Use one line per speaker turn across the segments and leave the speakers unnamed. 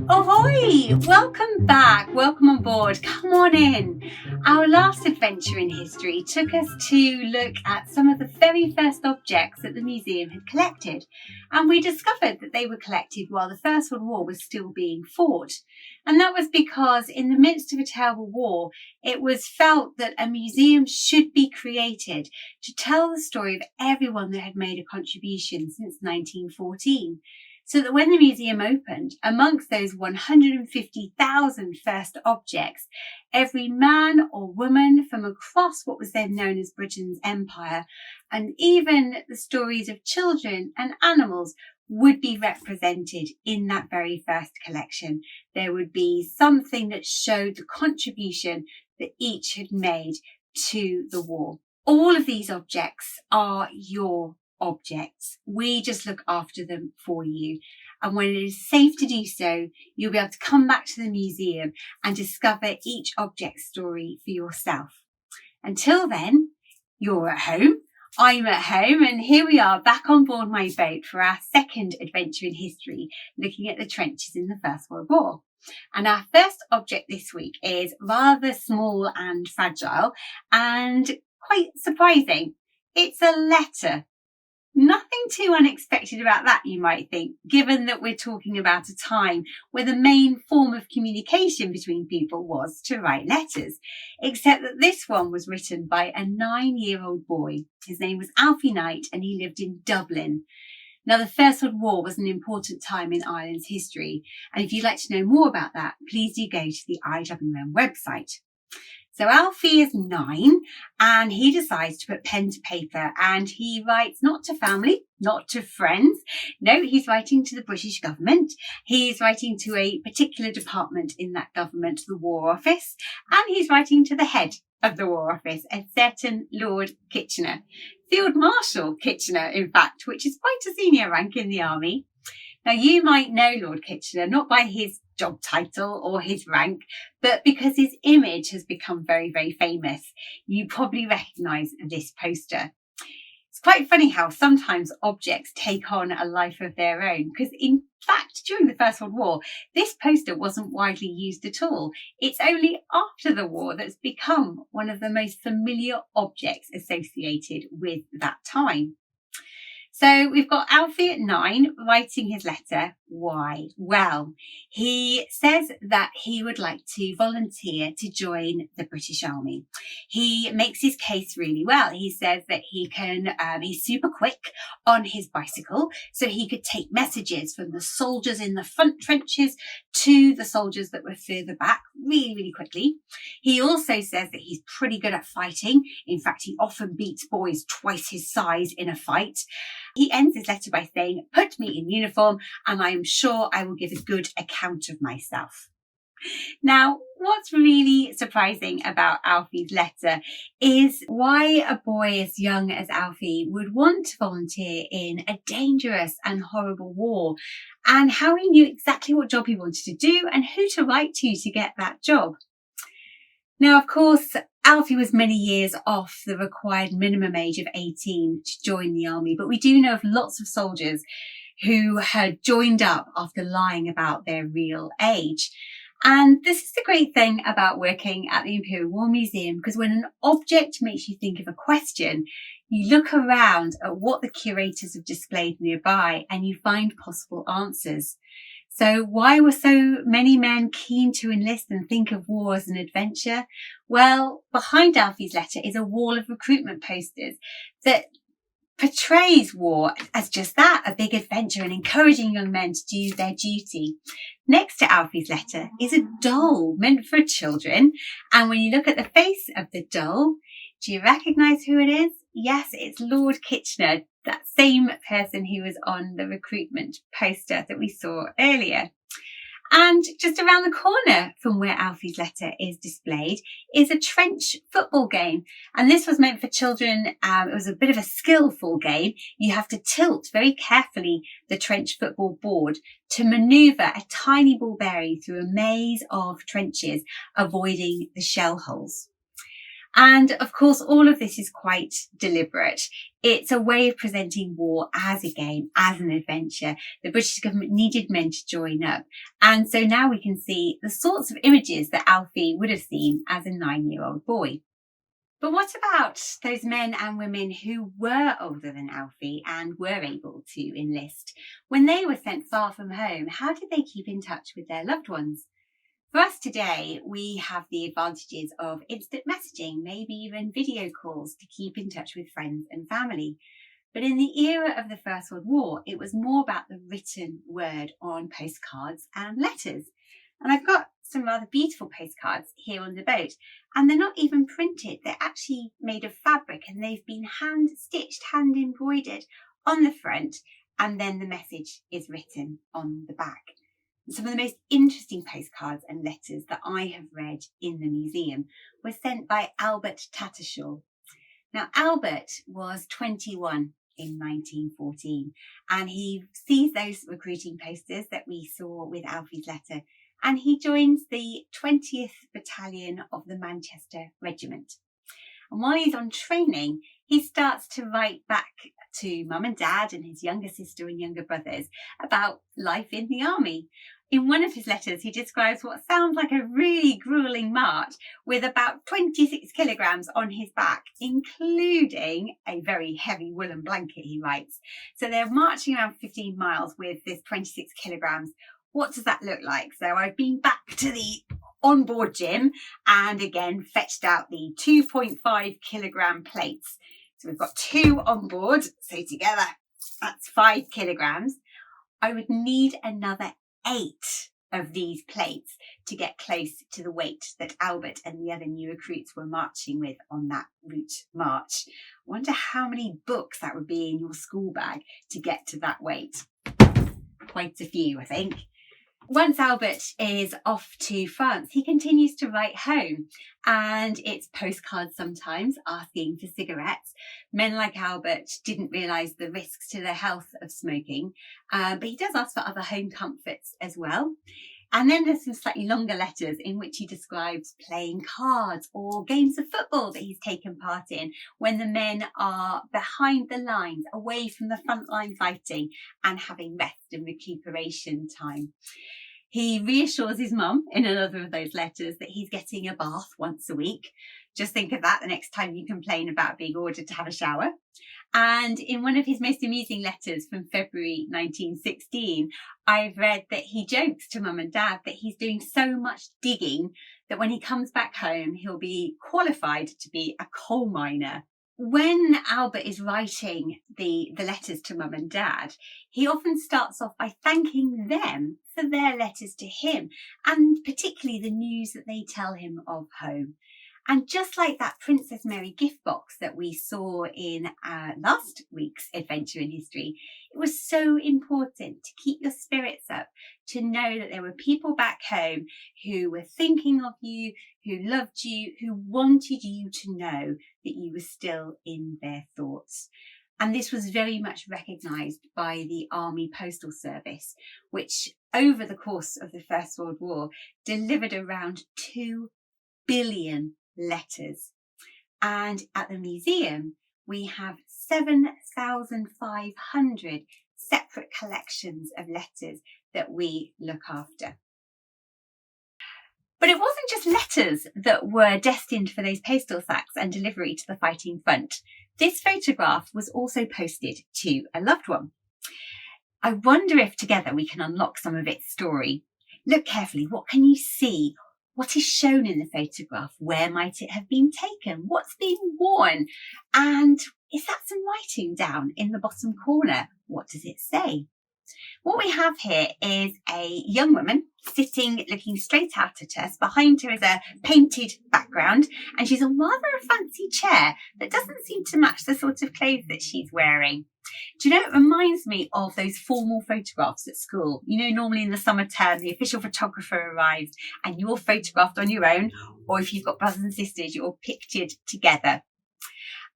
Ahoy! Welcome back, welcome on board, come on in. Our last adventure in history took us to look at some of the very first objects that the museum had collected, and we discovered that they were collected while the First World War was still being fought. And that was because in the midst of a terrible war, it was felt that a museum should be created to tell the story of everyone that had made a contribution since 1914. So that when the museum opened, amongst those 150,000 first objects, every man or woman from across what was then known as Britain's empire, and even the stories of children and animals, would be represented in that very first collection. There would be something that showed the contribution that each had made to the war. All of these objects are your objects. We just look after them for you. And when it is safe to do so, you'll be able to come back to the museum and discover each object's story for yourself. Until then, you're at home, I'm at home, and here we are back on board my boat for our second adventure in history, looking at the trenches in the First World War. And our first object this week is rather small and fragile and quite surprising. It's a letter. Nothing too unexpected about that, you might think, given that we're talking about a time where the main form of communication between people was to write letters, except that this one was written by a 9-year-old boy. His name was Alfie Knight and he lived in Dublin. Now, the First World War was an important time in Ireland's history, and if you'd like to know more about that, please do go to the IWM website. So Alfie is 9 and he decides to put pen to paper and he writes not to family, not to friends. No, he's writing to the British government. He's writing to a particular department in that government, the War Office, and he's writing to the head of the War Office, a certain Lord Kitchener. Field Marshal Kitchener, in fact, which is quite a senior rank in the army. Now, you might know Lord Kitchener, not by his job title or his rank, but because his image has become very, very famous. You probably recognise this poster. It's quite funny how sometimes objects take on a life of their own, because in fact, during the First World War, this poster wasn't widely used at all. It's only after the war that's become one of the most familiar objects associated with that time. So we've got Alfie at 9 writing his letter. Why? Well, he says that he would like to volunteer to join the British Army. He makes his case really well. He says that he's super quick on his bicycle, so he could take messages from the soldiers in the front trenches to the soldiers that were further back really, really quickly. He also says that he's pretty good at fighting. In fact, he often beats boys twice his size in a fight. He ends his letter by saying, "Put me in uniform and I am sure I will give a good account of myself." Now, what's really surprising about Alfie's letter is why a boy as young as Alfie would want to volunteer in a dangerous and horrible war, and how he knew exactly what job he wanted to do and who to write to get that job. Now, of course, Alfie was many years off the required minimum age of 18 to join the army, but we do know of lots of soldiers who had joined up after lying about their real age. And this is the great thing about working at the Imperial War Museum, because when an object makes you think of a question, you look around at what the curators have displayed nearby and you find possible answers. So why were so many men keen to enlist and think of war as an adventure? Well, behind Alfie's letter is a wall of recruitment posters that portrays war as just that, a big adventure, and encouraging young men to do their duty. Next to Alfie's letter is a doll meant for children. And when you look at the face of the doll, do you recognise who it is? Yes, it's Lord Kitchener, that same person who was on the recruitment poster that we saw earlier. And just around the corner from where Alfie's letter is displayed is a trench football game. And this was meant for children. It was a bit of a skillful game. You have to tilt very carefully the trench football board to manoeuvre a tiny ball bearing through a maze of trenches, avoiding the shell holes. And of course, all of this is quite deliberate. It's a way of presenting war as a game, as an adventure. The British government needed men to join up. And so now we can see the sorts of images that Alfie would have seen as a 9-year-old boy. But what about those men and women who were older than Alfie and were able to enlist? When they were sent far from home, how did they keep in touch with their loved ones? For us today, we have the advantages of instant messaging, maybe even video calls to keep in touch with friends and family. But in the era of the First World War, it was more about the written word on postcards and letters. And I've got some rather beautiful postcards here on the boat, and they're not even printed. They're actually made of fabric, and they've been hand stitched, hand embroidered on the front, and then the message is written on the back. Some of the most interesting postcards and letters that I have read in the museum were sent by Albert Tattershaw. Now, Albert was 21 in 1914, and he sees those recruiting posters that we saw with Alfies Letter, and he joins the 20th Battalion of the Manchester Regiment. And while he's on training, he starts to write back to mum and dad and his younger sister and younger brothers about life in the army. In one of his letters, he describes what sounds like a really grueling march with about 26 kilograms on his back, including a very heavy woolen blanket, he writes. So they're marching around 15 miles with this 26 kilograms. What does that look like? So I've been back to the onboard gym and again fetched out the 2.5 kilogram plates. So we've got 2 on board, so together that's 5 kilograms. I would need another 8 of these plates to get close to the weight that Albert and the other new recruits were marching with on that route march. I wonder how many books that would be in your school bag to get to that weight. Quite a few, I think. Once Albert is off to France, he continues to write home, and it's postcards sometimes asking for cigarettes. Men like Albert didn't realise the risks to their health of smoking, but he does ask for other home comforts as well. And then there's some slightly longer letters in which he describes playing cards or games of football that he's taken part in when the men are behind the lines, away from the front line fighting and having rest and recuperation time. He reassures his mum in another of those letters that he's getting a bath once a week. Just think of that the next time you complain about being ordered to have a shower. And in one of his most amusing letters from February 1916, I've read that he jokes to mum and dad that he's doing so much digging that when he comes back home, he'll be qualified to be a coal miner. When Albert is writing the letters to mum and dad, he often starts off by thanking them for their letters to him, and particularly the news that they tell him of home. And just like that Princess Mary gift box that we saw in last week's Adventure in History, it was so important to keep your spirits up, to know that there were people back home who were thinking of you, who loved you, who wanted you to know that you were still in their thoughts. And this was very much recognised by the Army Postal Service, which over the course of the First World War delivered around 2 billion letters. And at the museum, we have 7,500 separate collections of letters that we look after. But it wasn't just letters that were destined for those postal sacks and delivery to the fighting front. This photograph was also posted to a loved one. I wonder if together we can unlock some of its story. Look carefully. What can you see? What is shown in the photograph? Where might it have been taken? What's being worn? And is that some writing down in the bottom corner? What does it say? What we have here is a young woman sitting, looking straight out at us. Behind her is a painted background, and she's on rather a fancy chair that doesn't seem to match the sort of clothes that she's wearing. Do you know, it reminds me of those formal photographs at school. You know, normally in the summer term, the official photographer arrives and you're photographed on your own, or if you've got brothers and sisters, you're pictured together.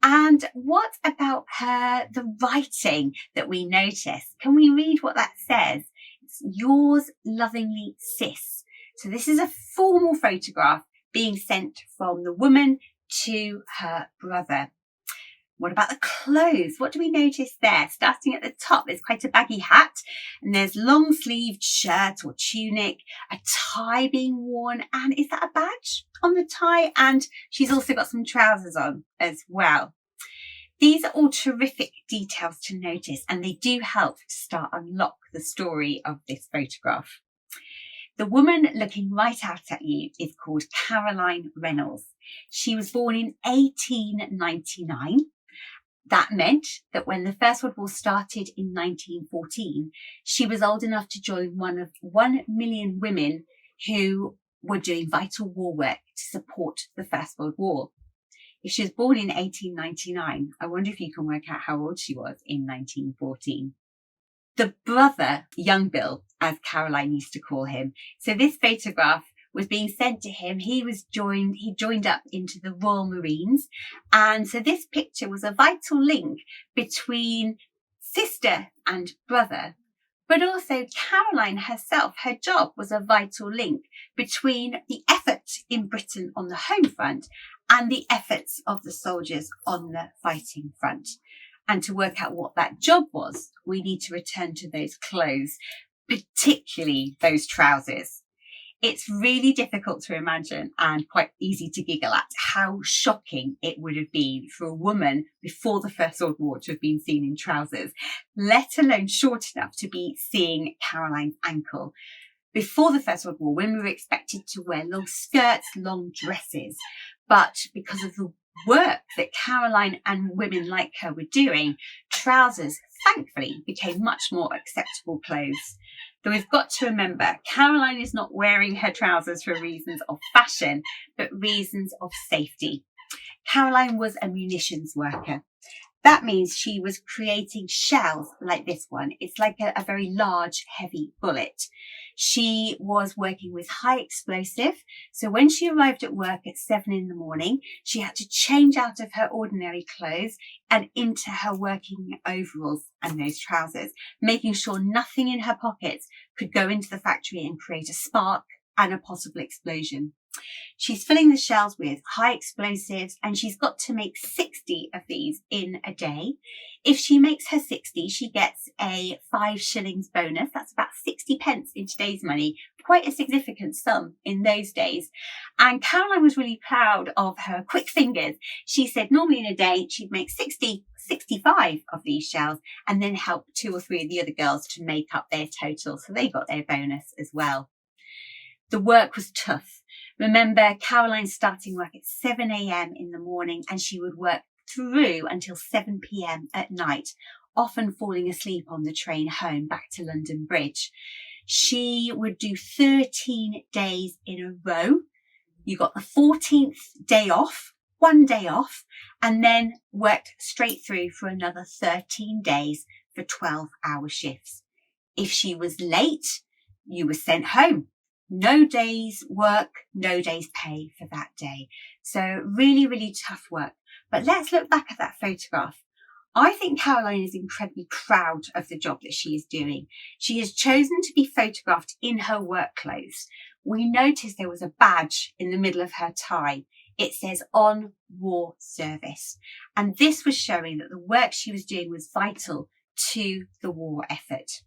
And what about the writing that we notice? Can we read what that says? It's yours lovingly, Sis. So this is a formal photograph being sent from the woman to her brother. What about the clothes? What do we notice there? Starting at the top, there's quite a baggy hat, and there's long sleeved shirt or tunic, a tie being worn, and is that a badge on the tie? And she's also got some trousers on as well. These are all terrific details to notice, and they do help to unlock the story of this photograph. The woman looking right out at you is called Caroline Reynolds. She was born in 1899. That meant that when the First World War started in 1914, she was old enough to join one of 1 million women who were doing vital war work to support the First World War. If she was born in 1899, I wonder if you can work out how old she was in 1914. The brother, young Bill, as Caroline used to call him. So this photograph was being sent to him. He joined up into the Royal Marines. And so this picture was a vital link between sister and brother. But also Caroline herself, her job was a vital link between the effort in Britain on the home front and the efforts of the soldiers on the fighting front. And to work out what that job was, we need to return to those clothes, particularly those trousers. It's really difficult to imagine and quite easy to giggle at how shocking it would have been for a woman before the First World War to have been seen in trousers, let alone short enough to be seeing Caroline's ankle. Before the First World War, women were expected to wear long skirts, long dresses, but because of the work that Caroline and women like her were doing, trousers, thankfully, became much more acceptable clothes. Though we've got to remember, Caroline is not wearing her trousers for reasons of fashion, but reasons of safety. Caroline was a munitions worker. That means she was creating shells like this one. It's like a very large, heavy bullet. She was working with high explosive. So when she arrived at work at 7 a.m, she had to change out of her ordinary clothes and into her working overalls and those trousers, making sure nothing in her pockets could go into the factory and create a spark and a possible explosion. She's filling the shells with high explosives, and she's got to make 60 of these in a day. If she makes her 60, she gets a 5 shillings bonus. That's about 60 pence in today's money, quite a significant sum in those days. And Caroline was really proud of her quick fingers. She said normally in a day she'd make 65 of these shells and then help 2 or 3 of the other girls to make up their total. So they got their bonus as well. The work was tough. Remember, Caroline starting work at 7 a.m. in the morning, and she would work through until 7 p.m. at night, often falling asleep on the train home back to London Bridge. She would do 13 days in a row. You got the 14th day off, 1 day off, and then worked straight through for another 13 days for 12-hour shifts. If she was late, you were sent home. No days work, no days pay for that day. So really, really tough work. But let's look back at that photograph. I think Caroline is incredibly proud of the job that she is doing. She has chosen to be photographed in her work clothes. We noticed there was a badge in the middle of her tie. It says on war service. And this was showing that the work she was doing was vital to the war effort.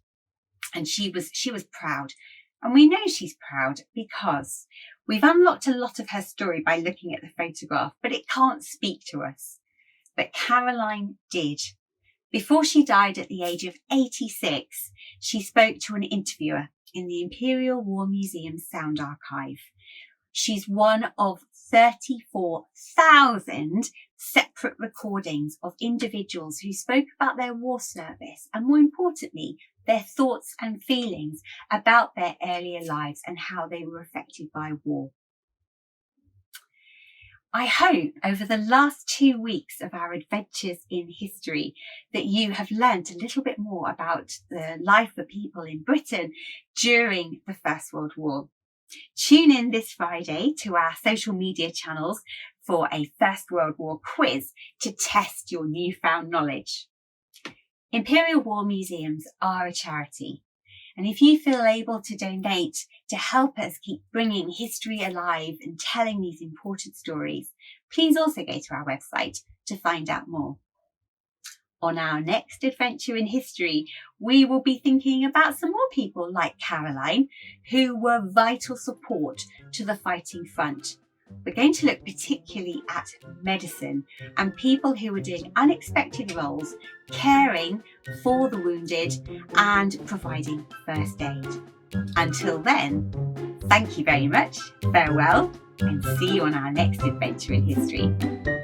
And she was proud. And we know she's proud because we've unlocked a lot of her story by looking at the photograph, but it can't speak to us. But Caroline did. Before she died at the age of 86, she spoke to an interviewer in the Imperial War Museums sound archive. She's one of 34,000 separate recordings of individuals who spoke about their war service and, more importantly, their thoughts and feelings about their earlier lives and how they were affected by war. I hope over the last 2 weeks of our adventures in history that you have learned a little bit more about the life of people in Britain during the First World War. Tune in this Friday to our social media channels for a First World War quiz to test your newfound knowledge. Imperial War Museums are a charity, and if you feel able to donate to help us keep bringing history alive and telling these important stories, please also go to our website to find out more. On our next adventure in history, we will be thinking about some more people like Caroline, who were vital support to the fighting front. We're going to look particularly at medicine and people who were doing unexpected roles, caring for the wounded and providing first aid. Until then, thank you very much, farewell, and see you on our next adventure in history.